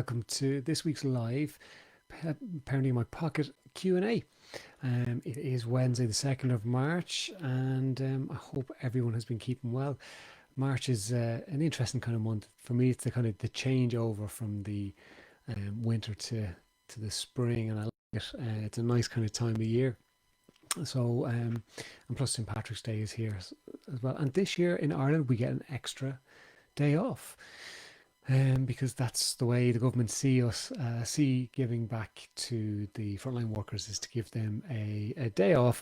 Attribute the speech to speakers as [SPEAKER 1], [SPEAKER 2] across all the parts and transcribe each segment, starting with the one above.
[SPEAKER 1] welcome to this week's live Parenting in My Pocket Q&A. It is Wednesday the 2nd of March, and I hope everyone has been keeping well. March is an interesting kind of month. For me, it's the kind of the changeover from the winter to the spring, and I like it. It's a nice kind of time of year. So, and plus St. Patrick's Day is here as well. And this year in Ireland, we get an extra day off. Because that's the way the government see giving back to the frontline workers is to give them a day off,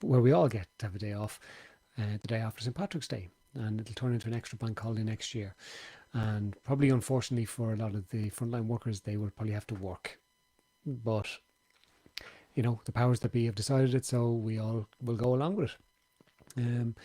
[SPEAKER 1] where we all get to have a day off, the day after St. Patrick's Day, and it'll turn into an extra bank holiday next year. And probably, unfortunately, for a lot of the frontline workers, they will probably have to work. But the powers that be have decided it, so we all will go along with it.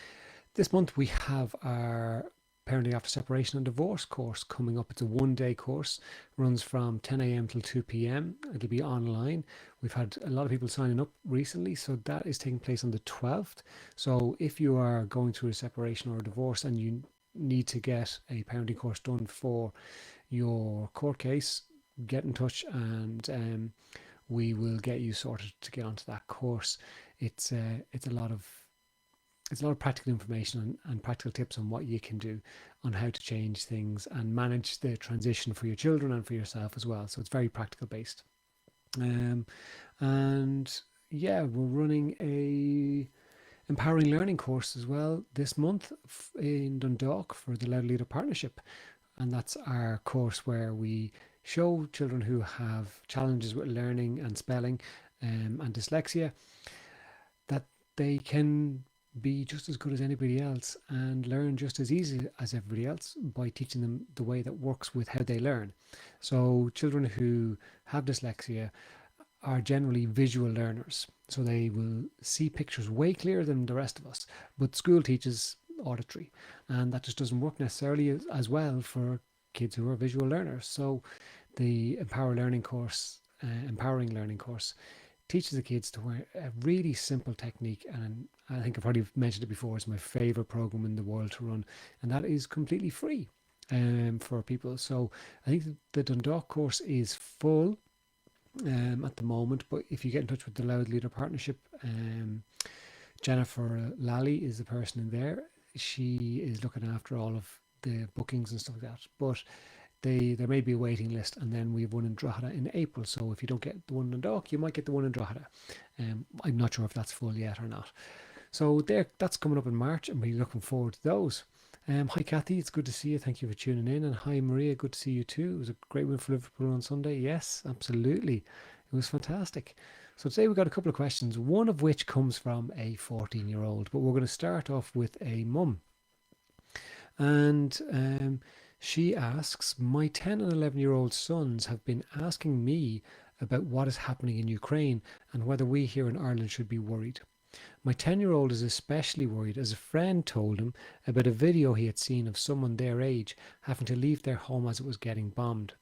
[SPEAKER 1] This month we have our Parenting After Separation and Divorce course coming up. It's a one-day course, runs from 10 a.m. till 2 p.m. It'll be online. We've had a lot of people signing up recently, so that is taking place on the 12th. So if you are going through a separation or a divorce and you need to get a parenting course done for your court case, get in touch and we will get you sorted to get onto that course. It's a lot of practical information and practical tips on what you can do on how to change things and manage the transition for your children and for yourself as well. So it's very practical based. And yeah, we're running a empowering learning course as well this month in Dundalk for the Loud Leader Partnership. And that's our course where we show children who have challenges with learning and spelling and dyslexia that they can be just as good as anybody else and learn just as easy as everybody else by teaching them the way that works with how they learn. So children who have dyslexia are generally visual learners, so they will see pictures way clearer than the rest of us, but school teaches auditory, and that just doesn't work necessarily as well for kids who are visual learners. So the empowering learning course teaches the kids to learn a really simple technique, and I think I've already mentioned it before, it's my favorite program in the world to run, and that is completely free for people. So I think the Dundalk course is full at the moment, but if you get in touch with the Loud Leader Partnership, Jennifer Lally is the person in there. She is looking after all of the bookings and stuff like that, but there may be a waiting list, and then we have one in Drogheda in April. So if you don't get the one in Dundalk, you might get the one in Drogheda. I'm not sure if that's full yet or not. So that's coming up in March, and we're looking forward to those. Hi Kathy, it's good to see you. Thank you for tuning in. And hi Maria, good to see you too. It was a great win for Liverpool on Sunday. Yes, absolutely. It was fantastic. So today we've got a couple of questions, one of which comes from a 14-year-old, but we're going to start off with a mum. And she asks, my 10 and 11-year-old sons have been asking me about what is happening in Ukraine and whether we here in Ireland should be worried. My 10-year-old is especially worried as a friend told him about a video he had seen of someone their age having to leave their home as it was getting bombed.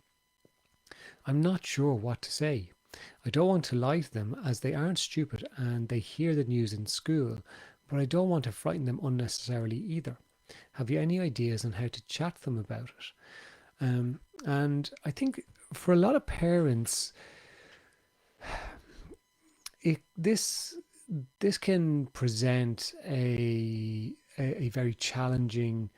[SPEAKER 1] I'm not sure what to say. I don't want to lie to them as they aren't stupid and they hear the news in school, but I don't want to frighten them unnecessarily either. Have you any ideas on how to chat to them about it? And I think for a lot of parents, this can present a very challenging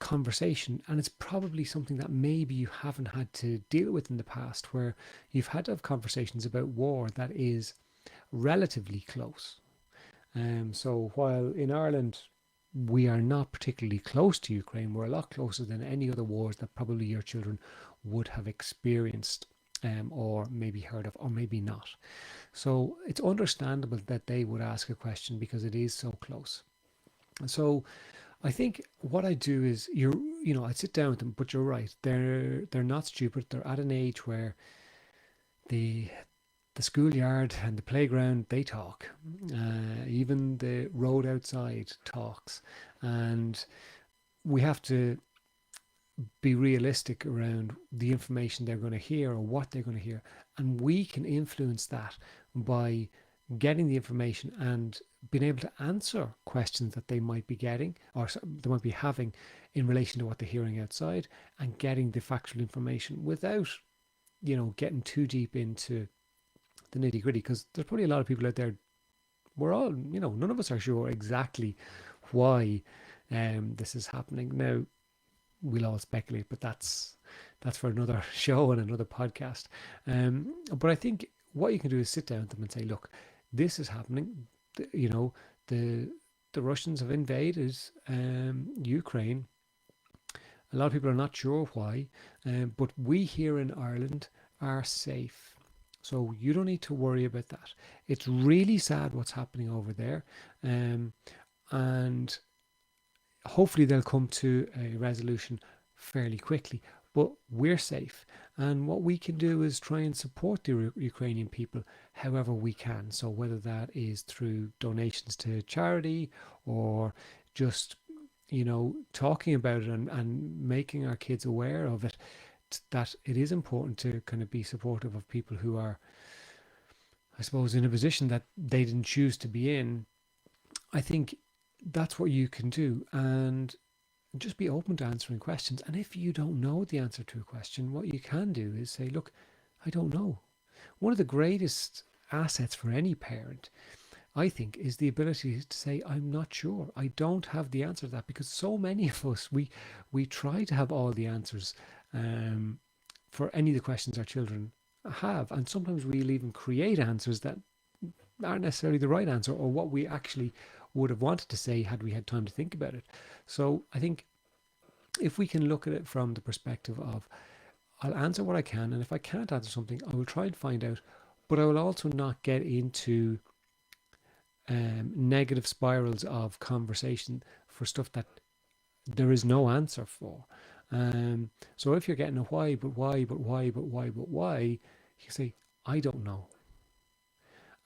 [SPEAKER 1] conversation, and it's probably something that maybe you haven't had to deal with in the past, where you've had to have conversations about war that is relatively close. So while in Ireland we are not particularly close to Ukraine, we're a lot closer than any other wars that probably your children would have experienced or maybe heard of, or maybe not. So it's understandable that they would ask a question because it is so close. So I think what I do is I sit down with them, but you're right, they're not stupid. They're at an age where the schoolyard and the playground, they talk. Even the road outside talks. And we have to be realistic around the information they're going to hear or what they're going to hear. And we can influence that by getting the information and being able to answer questions that they might be getting or they might be having in relation to what they're hearing outside, and getting the factual information without, getting too deep into the nitty gritty. Because there's probably a lot of people out there, we're all, none of us are sure exactly why this is happening. Now, we'll all speculate, but that's for another show and another podcast. But I think what you can do is sit down with them and say, look, this is happening. The Russians have invaded Ukraine. A lot of people are not sure why, but we here in Ireland are safe. So you don't need to worry about that. It's really sad what's happening over there. And hopefully they'll come to a resolution fairly quickly. But we're safe. And what we can do is try and support the Ukrainian people however we can. So whether that is through donations to charity or just, talking about it and making our kids aware of it, that it is important to kind of be supportive of people who are, I suppose, in a position that they didn't choose to be in. I think that's what you can do, and just be open to answering questions. And if you don't know the answer to a question, what you can do is say, look, I don't know. One of the greatest assets for any parent, I think, is the ability to say, I'm not sure. I don't have the answer to that, because so many of us, we try to have all the answers for any of the questions our children have. And sometimes we'll even create answers that aren't necessarily the right answer, or what we actually would have wanted to say had we had time to think about it. So I think if we can look at it from the perspective of, I'll answer what I can, and if I can't answer something, I will try and find out, but I will also not get into negative spirals of conversation for stuff that there is no answer for. So if you're getting a why, but why, but why, but why, but why, you say, I don't know.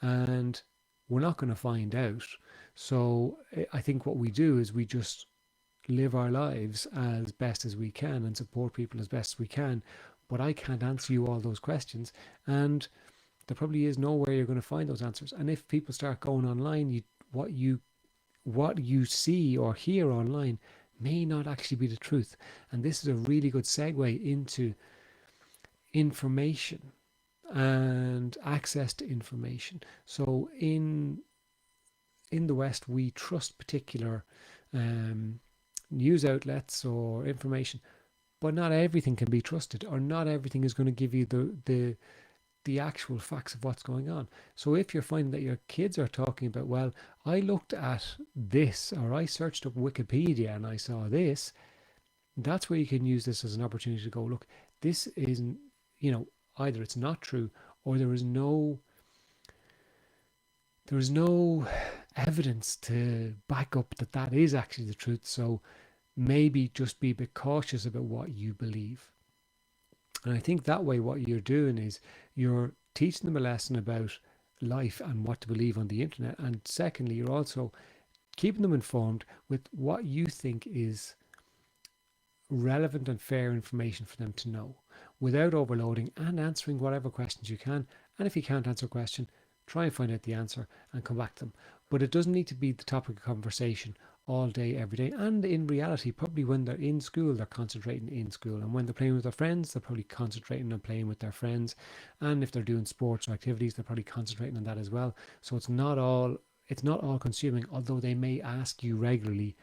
[SPEAKER 1] And we're not going to find out. So I think what we do is we just live our lives as best as we can and support people as best as we can. But I can't answer you all those questions. And there probably is nowhere you're going to find those answers. And if people start going online, what you see or hear online may not actually be the truth. And this is a really good segue into information and access to information. So in the West, we trust particular news outlets or information, but not everything can be trusted, or not everything is going to give you the actual facts of what's going on. So if you're finding that your kids are talking about, well, I looked at this, or I searched up Wikipedia and I saw this, that's where you can use this as an opportunity to go, look, this isn't, either it's not true, or there is no evidence to back up that is actually the truth. So maybe just be a bit cautious about what you believe. And I think that way what you're doing is you're teaching them a lesson about life and what to believe on the internet. And secondly, you're also keeping them informed with what you think is relevant and fair information for them to know, without overloading, and answering whatever questions you can. And if you can't answer a question, try and find out the answer and come back to them. But it doesn't need to be the topic of conversation all day, every day. And in reality, probably when they're in school, they're concentrating in school. And when they're playing with their friends, they're probably concentrating on playing with their friends. And if they're doing sports or activities, they're probably concentrating on that as well. So it's not all consuming, although they may ask you regularly.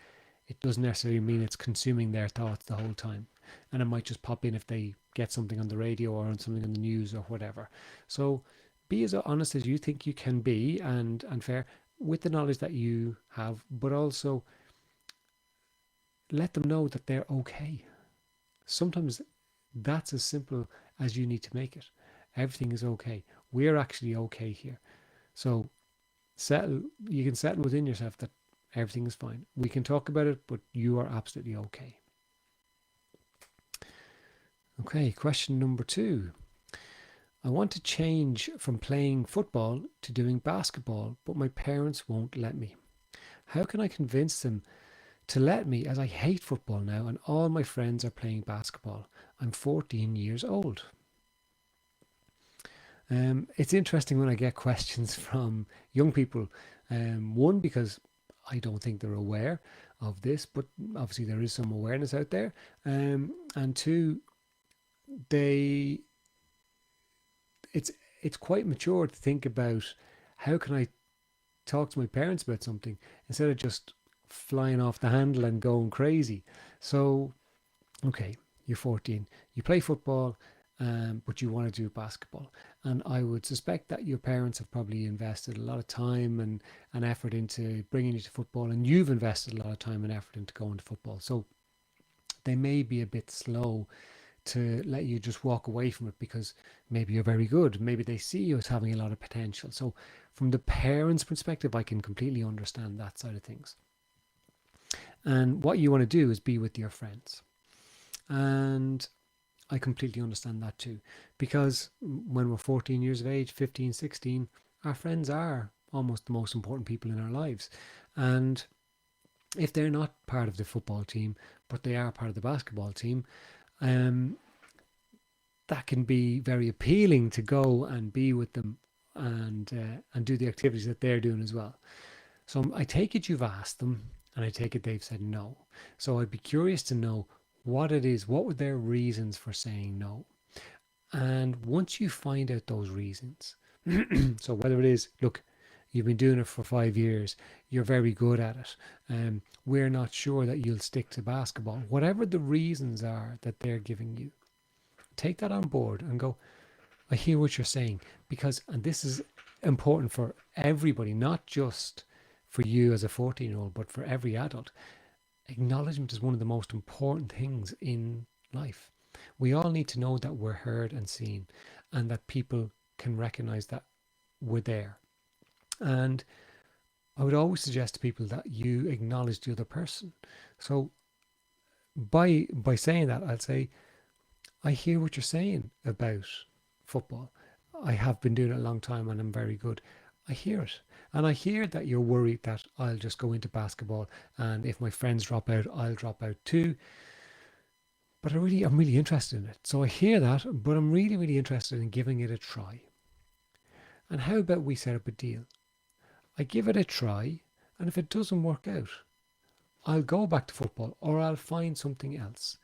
[SPEAKER 1] It doesn't necessarily mean it's consuming their thoughts the whole time. And it might just pop in if they get something on the radio or on something on the news or whatever. So be as honest as you think you can be, and fair with the knowledge that you have, but also let them know that they're okay. Sometimes that's as simple as you need to make it. Everything is okay. We're actually okay here. So you can settle within yourself that everything is fine. We can talk about it, but you are absolutely okay. Okay, question number 2. I want to change from playing football to doing basketball, but my parents won't let me. How can I convince them to let me, as I hate football now and all my friends are playing basketball? I'm 14 years old. It's interesting when I get questions from young people. One, because I don't think they're aware of this, but obviously there is some awareness out there. And two, they it's it's quite mature to think about how can I talk to my parents about something instead of just flying off the handle and going crazy. So, okay, you're 14, you play football, but you want to do basketball. And I would suspect that your parents have probably invested a lot of time and effort into bringing you to football, and you've invested a lot of time and effort into going to football. So they may be a bit slow to let you just walk away from it because maybe you're very good. Maybe they see you as having a lot of potential. So from the parents' perspective, I can completely understand that side of things. And what you want to do is be with your friends. And I completely understand that too. Because when we're 14 years of age, 15, 16, our friends are almost the most important people in our lives. And if they're not part of the football team, but they are part of the basketball team, that can be very appealing to go and be with them and do the activities that they're doing as well. So I take it you've asked them, and I take it they've said no. So I'd be curious to know what it is. What were their reasons for saying no? And once you find out those reasons, so whether it is, look, you've been doing it for 5 years, you're very good at it, we're not sure that you'll stick to basketball, whatever the reasons are that they're giving you, take that on board and go, I hear what you're saying, because, and this is important for everybody, not just for you as a 14-year-old, but for every adult. Acknowledgement is one of the most important things in life. We all need to know that we're heard and seen, and that people can recognize that we're there. And I would always suggest to people that you acknowledge the other person. So by saying that, I'll say, I hear what you're saying about football. I have been doing it a long time and I'm very good. I hear it. And I hear that you're worried that I'll just go into basketball and if my friends drop out, I'll drop out too. But I'm really interested in it. So I hear that, but I'm really, really interested in giving it a try. And how about we set up a deal? I give it a try, and if it doesn't work out, I'll go back to football or I'll find something else.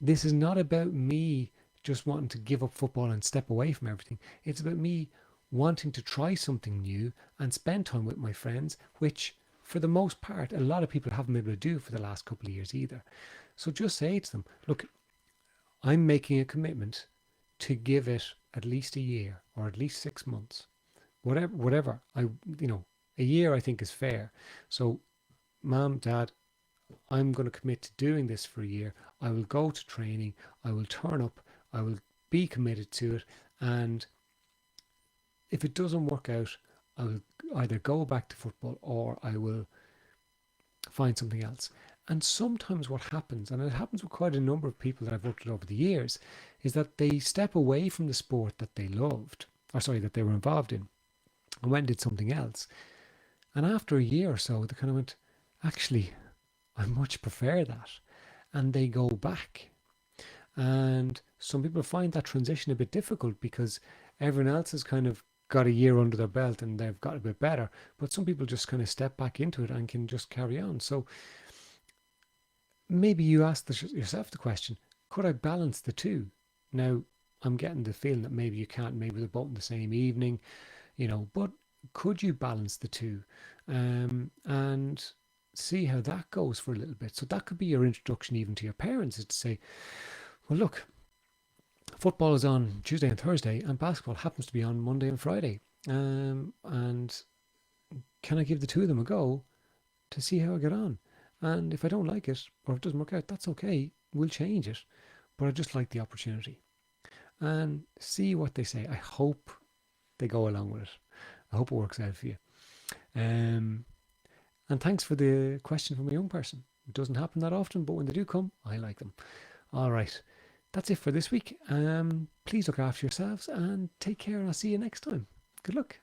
[SPEAKER 1] This is not about me just wanting to give up football and step away from everything. It's about me wanting to try something new and spend time with my friends, which for the most part, a lot of people haven't been able to do for the last couple of years either. So just say to them, look, I'm making a commitment to give it at least a year or at least 6 months. Whatever, a year I think is fair. So, Mom, Dad, I'm going to commit to doing this for a year. I will go to training. I will turn up. I will be committed to it. And if it doesn't work out, I will either go back to football or I will find something else. And sometimes what happens, and it happens with quite a number of people that I've worked with over the years, is that they step away from the sport that they loved, that they were involved in, and went and did something else. And after a year or so, they kind of went, actually, I much prefer that. And they go back. And some people find that transition a bit difficult because everyone else has kind of got a year under their belt and they've got a bit better. But some people just kind of step back into it and can just carry on. So maybe you ask yourself the question, could I balance the two? Now, I'm getting the feeling that maybe you can't, maybe they're both in the same evening, but could you balance the two? And see how that goes for a little bit. So that could be your introduction even to your parents, is to say, well, look, football is on Tuesday and Thursday and basketball happens to be on Monday and Friday. And can I give the two of them a go to see how I get on? And if I don't like it or if it doesn't work out, that's okay. We'll change it. But I just like the opportunity. And see what they say. I hope they go along with it. I hope it works out for you. And thanks for the question from a young person. It doesn't happen that often, but when they do come, I like them. All right. That's it for this week. Please look after yourselves and take care, and I'll see you next time. Good luck.